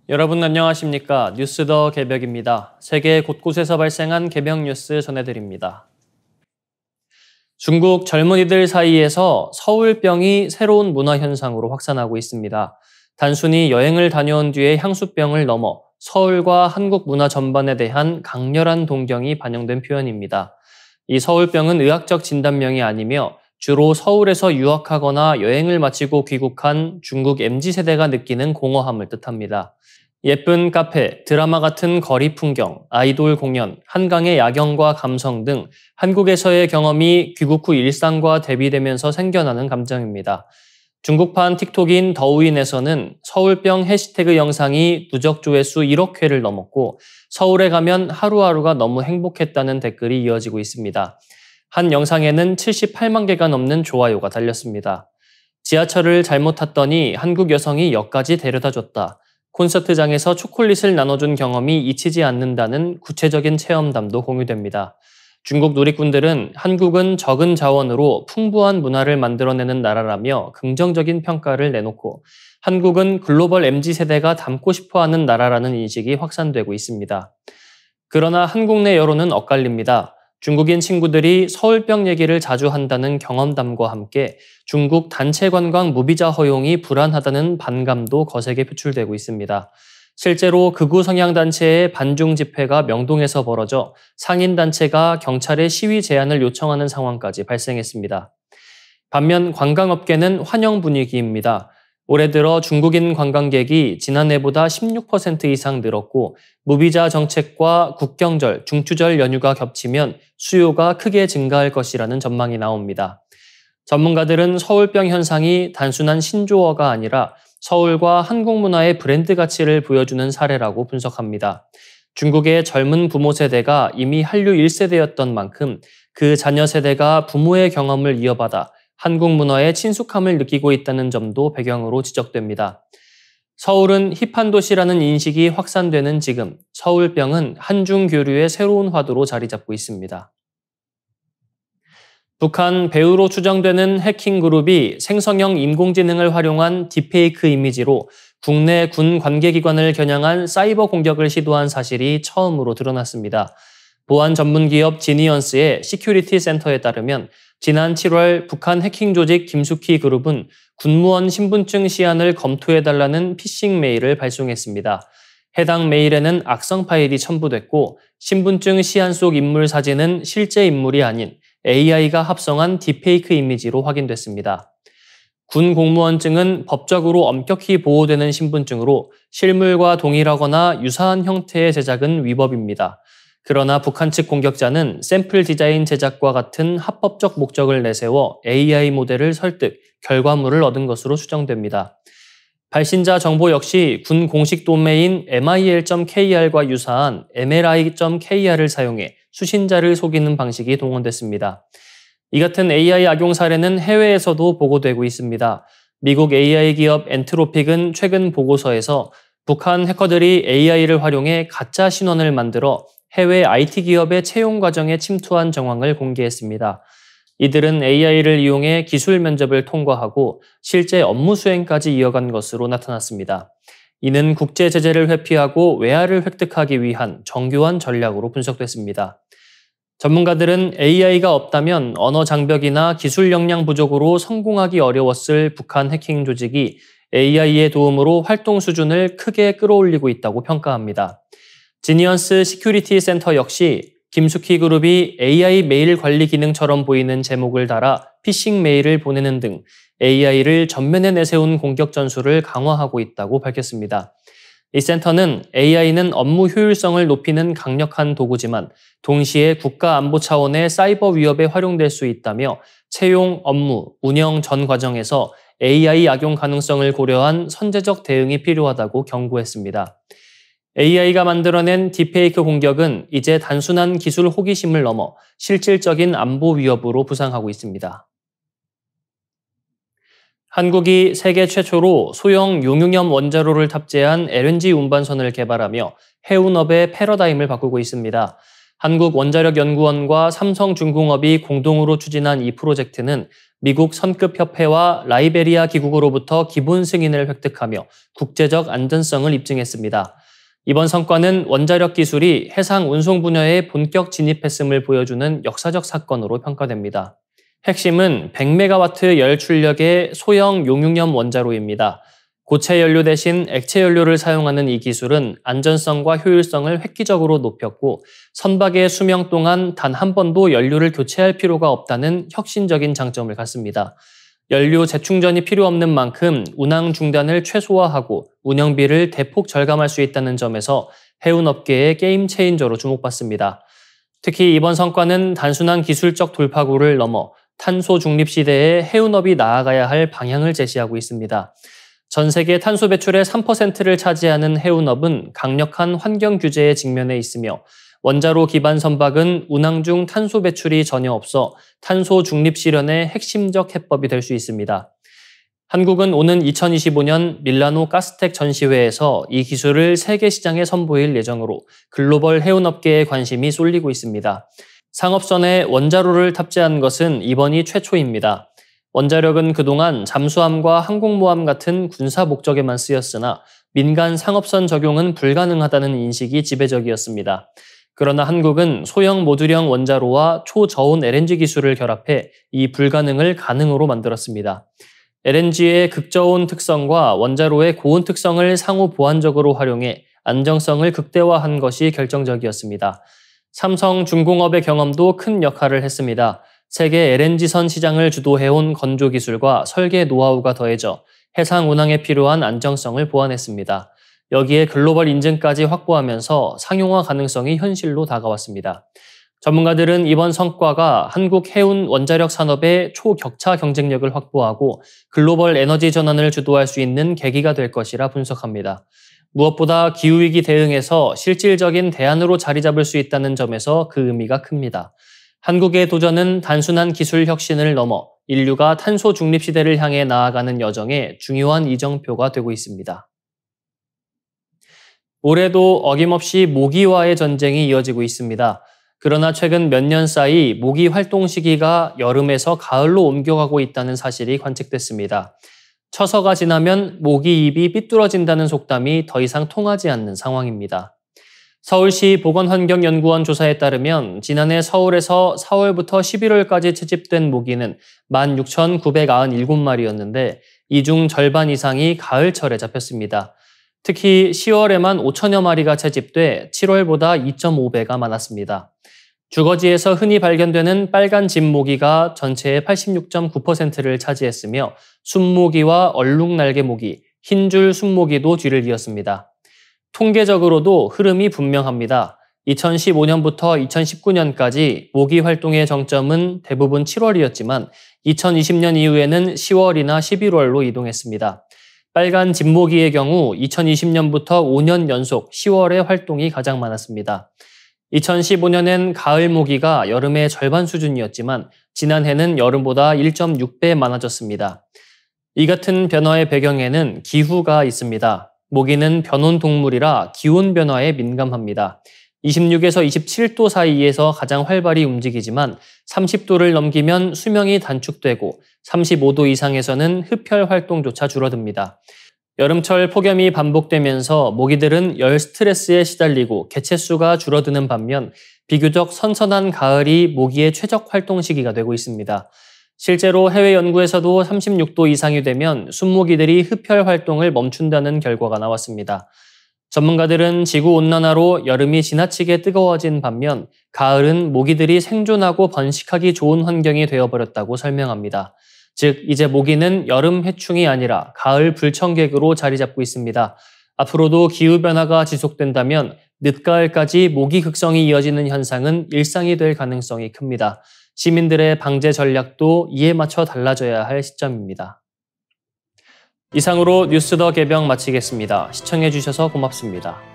여러분 안녕하십니까? 뉴스 더 개벽입니다. 세계 곳곳에서 발생한 개벽 뉴스 전해드립니다. 중국 젊은이들 사이에서 서울병이 새로운 문화 현상으로 확산하고 있습니다. 단순히 여행을 다녀온 뒤에 향수병을 넘어 서울과 한국 문화 전반에 대한 강렬한 동경이 반영된 표현입니다. 이 서울병은 의학적 진단명이 아니며 주로 서울에서 유학하거나 여행을 마치고 귀국한 중국 MZ세대가 느끼는 공허함을 뜻합니다. 예쁜 카페, 드라마 같은 거리 풍경, 아이돌 공연, 한강의 야경과 감성 등 한국에서의 경험이 귀국 후 일상과 대비되면서 생겨나는 감정입니다. 중국판 틱톡인 더우인에서는 서울병 해시태그 영상이 누적 조회수 1억 회를 넘었고 서울에 가면 하루하루가 너무 행복했다는 댓글이 이어지고 있습니다. 한 영상에는 78만 개가 넘는 좋아요가 달렸습니다. 지하철을 잘못 탔더니 한국 여성이 역까지 데려다줬다. 콘서트장에서 초콜릿을 나눠준 경험이 잊히지 않는다는 구체적인 체험담도 공유됩니다. 중국 누리꾼들은 한국은 적은 자원으로 풍부한 문화를 만들어내는 나라라며 긍정적인 평가를 내놓고 한국은 글로벌 MZ세대가 닮고 싶어하는 나라라는 인식이 확산되고 있습니다. 그러나 한국 내 여론은 엇갈립니다. 중국인 친구들이 서울병 얘기를 자주 한다는 경험담과 함께 중국 단체 관광 무비자 허용이 불안하다는 반감도 거세게 표출되고 있습니다. 실제로 극우 성향 단체의 반중 집회가 명동에서 벌어져 상인단체가 경찰에 시위 제한을 요청하는 상황까지 발생했습니다. 반면 관광업계는 환영 분위기입니다. 올해 들어 중국인 관광객이 지난해보다 16% 이상 늘었고 무비자 정책과 국경절, 중추절 연휴가 겹치면 수요가 크게 증가할 것이라는 전망이 나옵니다. 전문가들은 서울병 현상이 단순한 신조어가 아니라 서울과 한국 문화의 브랜드 가치를 보여주는 사례라고 분석합니다. 중국의 젊은 부모 세대가 이미 한류 1세대였던 만큼 그 자녀 세대가 부모의 경험을 이어받아 한국 문화의 친숙함을 느끼고 있다는 점도 배경으로 지적됩니다. 서울은 힙한 도시라는 인식이 확산되는 지금 서울병은 한중 교류의 새로운 화두로 자리 잡고 있습니다. 북한 배우로 추정되는 해킹 그룹이 생성형 인공지능을 활용한 딥페이크 이미지로 국내 군 관계기관을 겨냥한 사이버 공격을 시도한 사실이 처음으로 드러났습니다. 보안 전문 기업 지니언스의 시큐리티 센터에 따르면 지난 7월 북한 해킹 조직 김숙희 그룹은 군무원 신분증 시안을 검토해달라는 피싱 메일을 발송했습니다. 해당 메일에는 악성 파일이 첨부됐고 신분증 시안 속 인물 사진은 실제 인물이 아닌 AI가 합성한 딥페이크 이미지로 확인됐습니다. 군 공무원증은 법적으로 엄격히 보호되는 신분증으로 실물과 동일하거나 유사한 형태의 제작은 위법입니다. 그러나 북한 측 공격자는 샘플 디자인 제작과 같은 합법적 목적을 내세워 AI 모델을 설득, 결과물을 얻은 것으로 추정됩니다. 발신자 정보 역시 군 공식 도메인 mil.kr과 유사한 mli.kr을 사용해 수신자를 속이는 방식이 동원됐습니다. 이 같은 AI 악용 사례는 해외에서도 보고되고 있습니다. 미국 AI 기업 엔트로픽은 최근 보고서에서 북한 해커들이 AI를 활용해 가짜 신원을 만들어 해외 IT 기업의 채용 과정에 침투한 정황을 공개했습니다. 이들은 AI를 이용해 기술 면접을 통과하고 실제 업무 수행까지 이어간 것으로 나타났습니다. 이는 국제 제재를 회피하고 외화를 획득하기 위한 정교한 전략으로 분석됐습니다. 전문가들은 AI가 없다면 언어 장벽이나 기술 역량 부족으로 성공하기 어려웠을 북한 해킹 조직이 AI의 도움으로 활동 수준을 크게 끌어올리고 있다고 평가합니다. 지니언스 시큐리티 센터 역시 김숙희 그룹이 AI 메일 관리 기능처럼 보이는 제목을 달아 피싱 메일을 보내는 등 AI를 전면에 내세운 공격 전술을 강화하고 있다고 밝혔습니다. 이 센터는 AI는 업무 효율성을 높이는 강력한 도구지만 동시에 국가 안보 차원의 사이버 위협에 활용될 수 있다며 채용, 업무, 운영 전 과정에서 AI 악용 가능성을 고려한 선제적 대응이 필요하다고 경고했습니다. AI가 만들어낸 딥페이크 공격은 이제 단순한 기술 호기심을 넘어 실질적인 안보 위협으로 부상하고 있습니다. 한국이 세계 최초로 소형 용융염 원자로를 탑재한 LNG 운반선을 개발하며 해운업의 패러다임을 바꾸고 있습니다. 한국원자력연구원과 삼성중공업이 공동으로 추진한 이 프로젝트는 미국 선급협회와 라이베리아 기국으로부터 기본 승인을 획득하며 국제적 안전성을 입증했습니다. 이번 성과는 원자력 기술이 해상 운송 분야에 본격 진입했음을 보여주는 역사적 사건으로 평가됩니다. 핵심은 100메가와트 열 출력의 소형 용융염 원자로입니다. 고체 연료 대신 액체 연료를 사용하는 이 기술은 안전성과 효율성을 획기적으로 높였고 선박의 수명 동안 단 한 번도 연료를 교체할 필요가 없다는 혁신적인 장점을 갖습니다. 연료 재충전이 필요 없는 만큼 운항 중단을 최소화하고 운영비를 대폭 절감할 수 있다는 점에서 해운업계의 게임 체인저로 주목받습니다. 특히 이번 성과는 단순한 기술적 돌파구를 넘어 탄소 중립 시대에 해운업이 나아가야 할 방향을 제시하고 있습니다. 전 세계 탄소 배출의 3%를 차지하는 해운업은 강력한 환경 규제에 직면해 있으며 원자로 기반 선박은 운항 중 탄소 배출이 전혀 없어 탄소 중립 실현의 핵심적 해법이 될 수 있습니다. 한국은 오는 2025년 밀라노 가스텍 전시회에서 이 기술을 세계 시장에 선보일 예정으로 글로벌 해운업계에 관심이 쏠리고 있습니다. 상업선에 원자로를 탑재한 것은 이번이 최초입니다. 원자력은 그동안 잠수함과 항공모함 같은 군사 목적에만 쓰였으나 민간 상업선 적용은 불가능하다는 인식이 지배적이었습니다. 그러나 한국은 소형 모듈형 원자로와 초저온 LNG 기술을 결합해 이 불가능을 가능으로 만들었습니다. LNG의 극저온 특성과 원자로의 고온 특성을 상호 보완적으로 활용해 안정성을 극대화한 것이 결정적이었습니다. 삼성중공업의 경험도 큰 역할을 했습니다. 세계 LNG선 시장을 주도해온 건조 기술과 설계 노하우가 더해져 해상 운항에 필요한 안정성을 보완했습니다. 여기에 글로벌 인증까지 확보하면서 상용화 가능성이 현실로 다가왔습니다. 전문가들은 이번 성과가 한국 해운 원자력 산업의 초격차 경쟁력을 확보하고 글로벌 에너지 전환을 주도할 수 있는 계기가 될 것이라 분석합니다. 무엇보다 기후위기 대응에서 실질적인 대안으로 자리 잡을 수 있다는 점에서 그 의미가 큽니다. 한국의 도전은 단순한 기술 혁신을 넘어 인류가 탄소 중립 시대를 향해 나아가는 여정에 중요한 이정표가 되고 있습니다. 올해도 어김없이 모기와의 전쟁이 이어지고 있습니다. 그러나 최근 몇 년 사이 모기 활동 시기가 여름에서 가을로 옮겨가고 있다는 사실이 관측됐습니다. 처서가 지나면 모기 입이 삐뚤어진다는 속담이 더 이상 통하지 않는 상황입니다. 서울시 보건환경연구원 조사에 따르면 지난해 서울에서 4월부터 11월까지 채집된 모기는 16,997마리였는데 이 중 절반 이상이 가을철에 잡혔습니다. 특히 10월에만 5천여 마리가 채집돼 7월보다 2.5배가 많았습니다. 주거지에서 흔히 발견되는 빨간 집모기가 전체의 86.9%를 차지했으며 순모기와 얼룩날개모기, 흰줄 순모기도 뒤를 이었습니다. 통계적으로도 흐름이 분명합니다. 2015년부터 2019년까지 모기 활동의 정점은 대부분 7월이었지만 2020년 이후에는 10월이나 11월로 이동했습니다. 빨간 집모기의 경우 2020년부터 5년 연속 10월에 활동이 가장 많았습니다. 2015년엔 가을 모기가 여름의 절반 수준이었지만 지난해는 여름보다 1.6배 많아졌습니다. 이 같은 변화의 배경에는 기후가 있습니다. 모기는 변온 동물이라 기온 변화에 민감합니다. 26에서 27도 사이에서 가장 활발히 움직이지만 30도를 넘기면 수명이 단축되고 35도 이상에서는 흡혈 활동조차 줄어듭니다. 여름철 폭염이 반복되면서 모기들은 열 스트레스에 시달리고 개체수가 줄어드는 반면 비교적 선선한 가을이 모기의 최적 활동 시기가 되고 있습니다. 실제로 해외 연구에서도 36도 이상이 되면 순모기들이 흡혈 활동을 멈춘다는 결과가 나왔습니다. 전문가들은 지구온난화로 여름이 지나치게 뜨거워진 반면 가을은 모기들이 생존하고 번식하기 좋은 환경이 되어버렸다고 설명합니다. 즉, 이제 모기는 여름 해충이 아니라 가을 불청객으로 자리 잡고 있습니다. 앞으로도 기후변화가 지속된다면 늦가을까지 모기 극성이 이어지는 현상은 일상이 될 가능성이 큽니다. 시민들의 방제 전략도 이에 맞춰 달라져야 할 시점입니다. 이상으로 뉴스 더 개병 마치겠습니다. 시청해주셔서 고맙습니다.